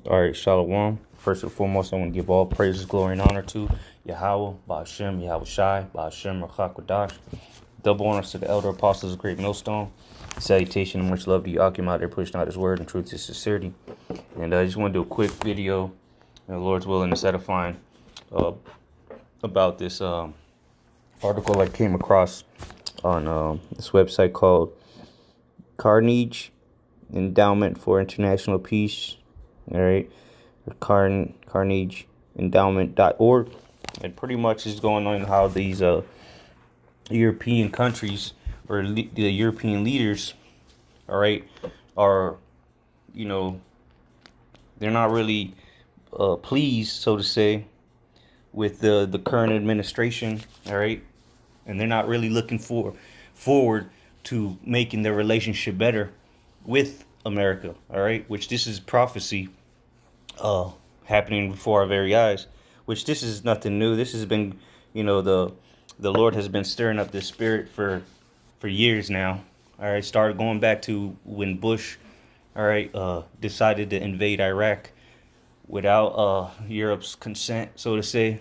All right, Shalom. First and foremost, I want to give all praises, glory, and honor to Yahweh, Ba'ashem, Yahweh Shai, Ba'ashem, Rachakwadash. Double honors to the elder apostles of Great Millstone. Salutation and much love to you, Akim, out there pushing out his word and truth and sincerity. And I just want to do a quick video, and the Lord's willing, is edifying uh, about this article I came across on this website called Carnegie Endowment for International Peace. All right, carnegeendowment.org, and pretty much is going on how these European countries or the European leaders, all right, are, you know, they're not really pleased, so to say, with the current administration, all right, and they're not really looking forward to making their relationship better with America, all right, which this is prophecy happening before our very eyes, which this is nothing new. This has been, the Lord has been stirring up this spirit for years now. All right, started going back to when Bush, all right, decided to invade Iraq without Europe's consent, so to say.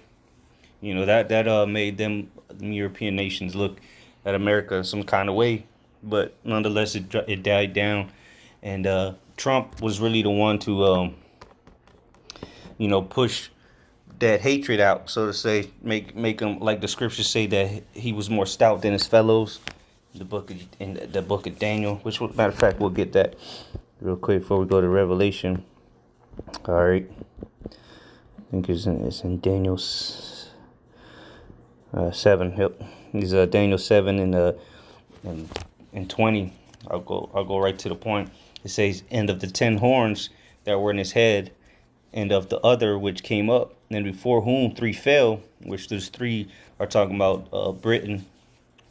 That made them European nations look at America some kind of way, but nonetheless, it died down, and Trump was really the one to push that hatred out, so to say, make him, like the scriptures say, that he was more stout than his fellows. The book of Daniel, which, matter of fact, we'll get that real quick before we go to Revelation. All right, I think it's in Daniel 7. Yep, it's Daniel 7 and 20. I'll go right to the point. It says, "And of the 10 horns that were in his head, and of the other which came up, and before whom 3 fell," which those 3 are talking about Britain,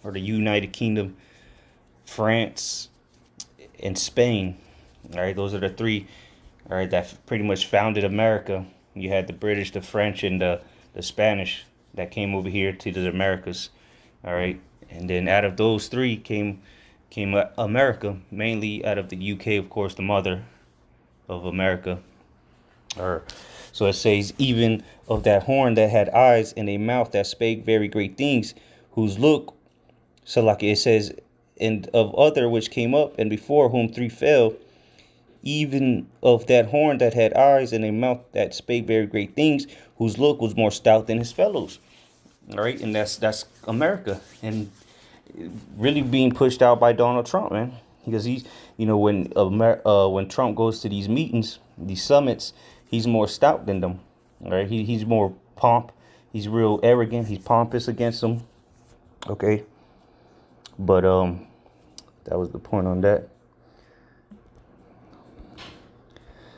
or the United Kingdom, France, and Spain. All right, those are the 3, all right, that pretty much founded America. You had the British, the French, and the Spanish that came over here to the Americas. All right, and then out of those 3 came America, mainly out of the UK, of course, the mother of America. Or so it says, "Even of that horn that had eyes and a mouth that spake very great things, whose look," so like it says, "and of other which came up, and before whom 3 fell, even of that horn that had eyes and a mouth that spake very great things, whose look was more stout than his fellows." All right, and that's America, and really being pushed out by Donald Trump, man, because he's, when Trump goes to these meetings, these summits, he's more stout than them. All right, he's more pomp. He's real arrogant. He's pompous against them. Okay, but that was the point on that.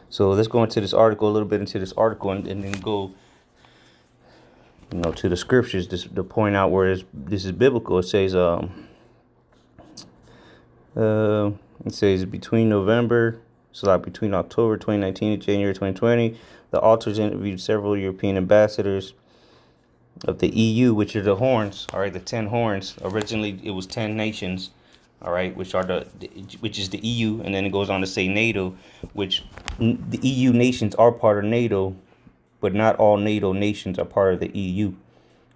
So let's go into this article, a little bit into this article, and then go, to the scriptures, to point out where this is biblical. It says, between November, so like between October 2019 and January 2020, the authors interviewed several European ambassadors of the EU, which are the horns. All right, the 10 horns. Originally, it was 10 nations. All right, which is the EU, and then it goes on to say NATO, which the EU nations are part of NATO, but not all NATO nations are part of the EU.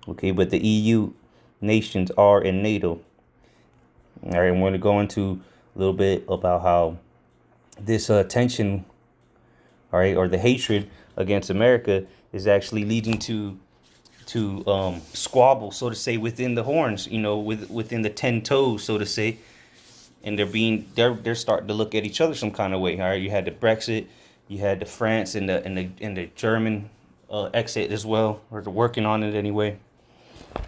Okay, but the EU nations are in NATO. All right, I'm going to go into a little bit about how this tension, all right, or the hatred against America is actually leading to squabble, so to say, within the horns, within the 10 toes, so to say, and they're starting to look at each other some kind of way. All right, you had the Brexit, you had the France and the German exit as well, or they're working on it anyway.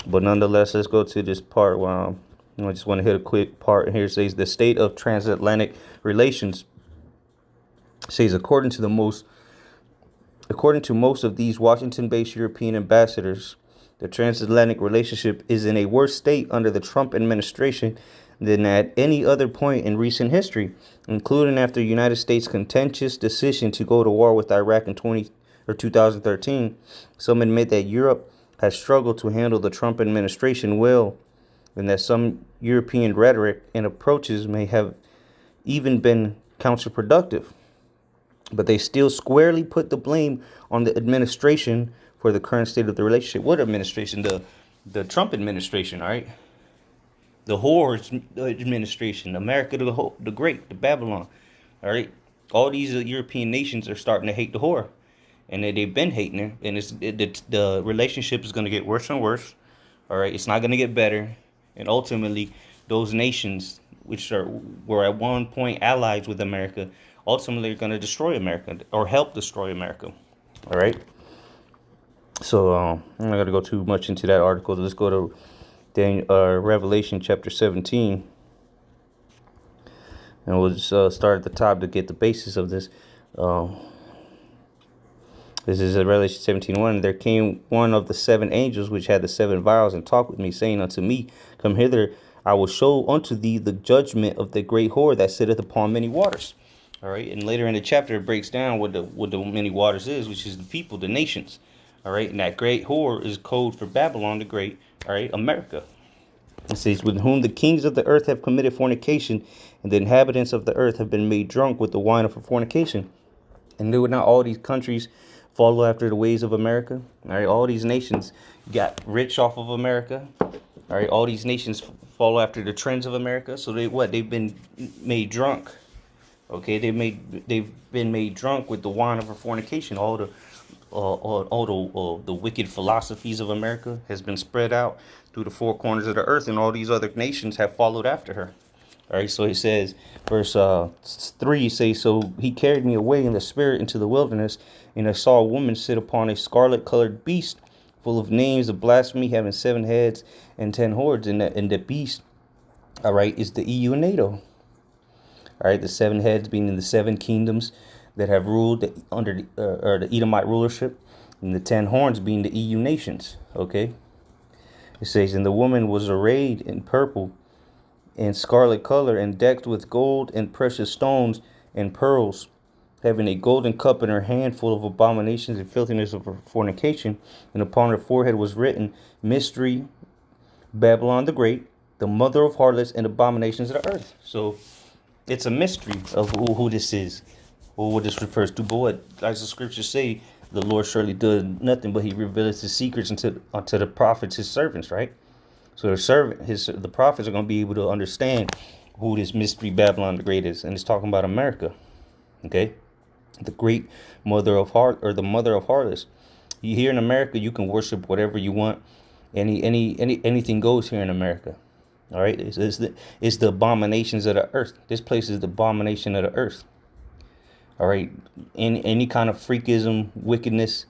But nonetheless, let's go to this part where I just want to hit a quick part here. It says the state of transatlantic relations. It says according to most of these Washington-based European ambassadors, the transatlantic relationship is in a worse state under the Trump administration than at any other point in recent history, including after the United States' contentious decision to go to war with Iraq in 2013. Some admit that Europe has struggled to handle the Trump administration well, and that some European rhetoric and approaches may have even been counterproductive. but they still squarely put the blame on the administration for the current state of the relationship. What administration? The Trump administration, all right? The whore administration, America the Great, the Babylon, all right? All these European nations are starting to hate the whore, and they've been hating her, and the relationship is going to get worse and worse. All right, it's not going to get better, and ultimately, those nations which were at one point allies with America, ultimately are going to destroy America or help destroy America. All right. So I'm not going to go too much into that article. Let's go to Revelation chapter 17, and we'll just start at the top to get the basis of this. This is Revelation 17:1. There came one of the seven angels which had the seven vials, and talked with me, saying unto me, Come hither, I will show unto thee the judgment of the great whore that sitteth upon many waters. All right, and later in the chapter it breaks down what the many waters is, which is the people, the nations. All right, and that great whore is code for Babylon the Great. All right, America. It says, with whom the kings of the earth have committed fornication, and the inhabitants of the earth have been made drunk with the wine of her fornication. And do not all these countries follow after the ways of America? All right, all these nations got rich off of America. All right, all these nations follow after the trends of America. So they've been made drunk. Okay, they've been made drunk with the wine of her fornication. All the wicked philosophies of America has been spread out through the four corners of the earth, and all these other nations have followed after her. All right, so it says, verse 3 says, So he carried me away in the spirit into the wilderness, and I saw a woman sit upon a scarlet-colored beast, full of names of blasphemy, having 7 heads and 10 horns. And the beast, all right, is the EU and NATO. All right, the 7 heads being in the 7 kingdoms that have ruled under the Edomite rulership, and the 10 horns being the EU nations. Okay, it says, and the woman was arrayed in purple and scarlet color, and decked with gold and precious stones and pearls, having a golden cup in her hand, full of abominations and filthiness of her fornication. And upon her forehead was written, Mystery, Babylon the Great, the mother of harlots and abominations of the earth. So it's a mystery of who this is, or what this refers to. But what, as the scriptures say, the Lord surely does nothing but he reveals his secrets unto the prophets, his servants, right? So the prophets are going to be able to understand who this mystery Babylon the Great is, and it's talking about America. Okay, the great mother of the mother of harlots. Here in America, you can worship whatever you want. Anything goes here in America. All right, it's the abominations of the earth. This place is the abomination of the earth. All right, any kind of freakism, wickedness.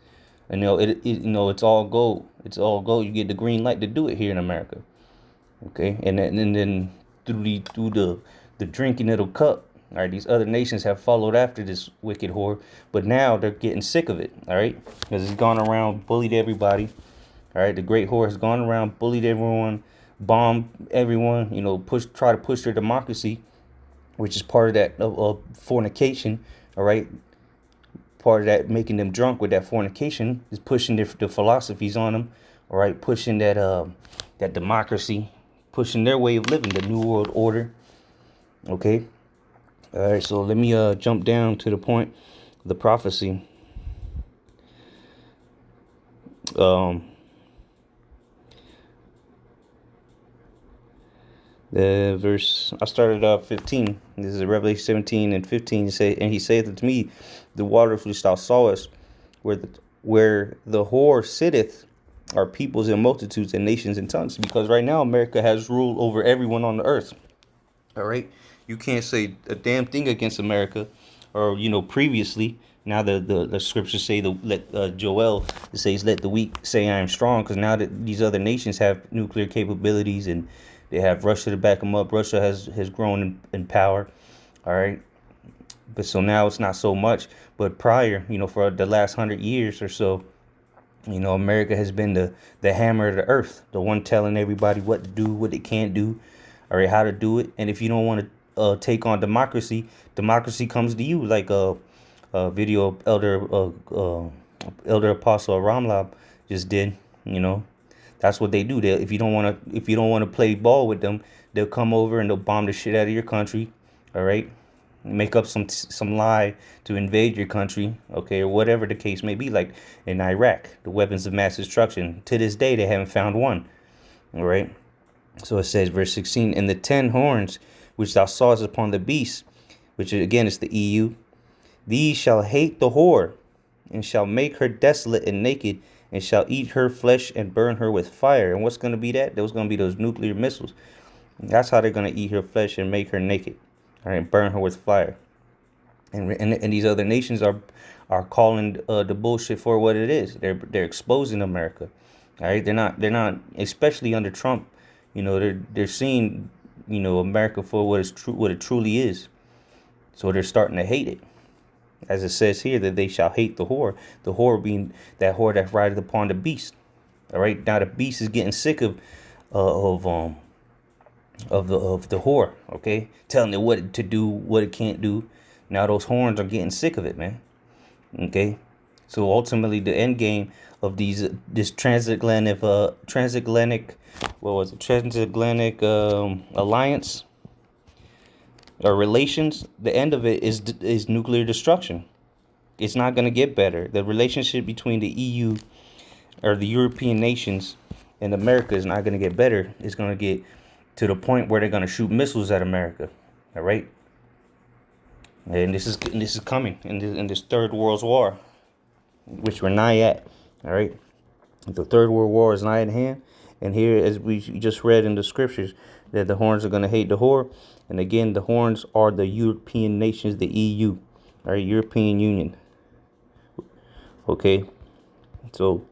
And it's all gold. It's all gold. You get the green light to do it here in America. Okay, and then through the drinking of the cup, all right, these other nations have followed after this wicked whore, but now they're getting sick of it. All right, because it's gone around, bullied everybody. All right, the great whore has gone around, bullied everyone, bombed everyone. Try to push their democracy, which is part of that fornication. All right. Part of that, making them drunk with that fornication, is pushing the philosophies on them. All right, pushing that democracy, pushing their way of living, the new world order. Okay, all right. So let me jump down to the point of the prophecy. The verse, I started 15. This is Revelation 17 and 15. And he saith unto me, the waters which thou sawest, where the whore sitteth, are peoples and multitudes and nations and tongues. Because right now America has rule over everyone on the earth. All right, you can't say a damn thing against America, or previously. Now the scriptures say Joel, it says, let the weak say I am strong, because now that these other nations have nuclear capabilities, and they have Russia to back them up. Russia has grown in power. All right. But so now it's not so much. But prior, for the last 100 years or so, America has been the hammer of the earth, the one telling everybody what to do, what they can't do, all right, how to do it. And if you don't want to take on democracy comes to you, like a video Elder Apostle Ramlab just did. That's what they do. If you don't want to play ball with them, they'll come over and they'll bomb the shit out of your country. All right, make up some lie to invade your country, okay, or whatever the case may be. Like in Iraq, the weapons of mass destruction. To this day, they haven't found one. All right. So it says, verse 16, and the 10 horns which thou sawest upon the beast, which again is the EU, these shall hate the whore, and shall make her desolate and naked, and shall eat her flesh and burn her with fire. And what's going to be that? There's going to be those nuclear missiles. That's how they're going to eat her flesh and make her naked, all right, burn her with fire. And these other nations are calling the bullshit for what it is. They're exposing America, all right. They're not especially under Trump. You know, they're seeing, you know, America for what it truly is. So they're starting to hate it. As it says here, that they shall hate the whore being that whore that rideth upon the beast. All right, now the beast is getting sick of the whore. Okay, telling it what to do, what it can't do. Now those horns are getting sick of it, man. Okay, so ultimately the end game of this transatlantic alliance or relations, the end of it is nuclear destruction. It's not going to get better. The relationship between the EU or the European nations and America is not going to get better. It's going to get to the point where they're going to shoot missiles at America. All right. And this is coming in this third world war, which we're nigh at. All right. The third world war is nigh at hand. And here, as we just read in the scriptures, that the horns are going to hate the whore. And again, the horns are the European nations, the EU, all right, European Union. Okay, so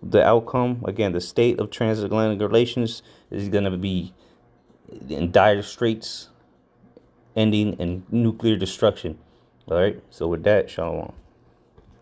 the outcome, again, the state of transatlantic relations is going to be in dire straits, ending in nuclear destruction. All right, so with that, shalom.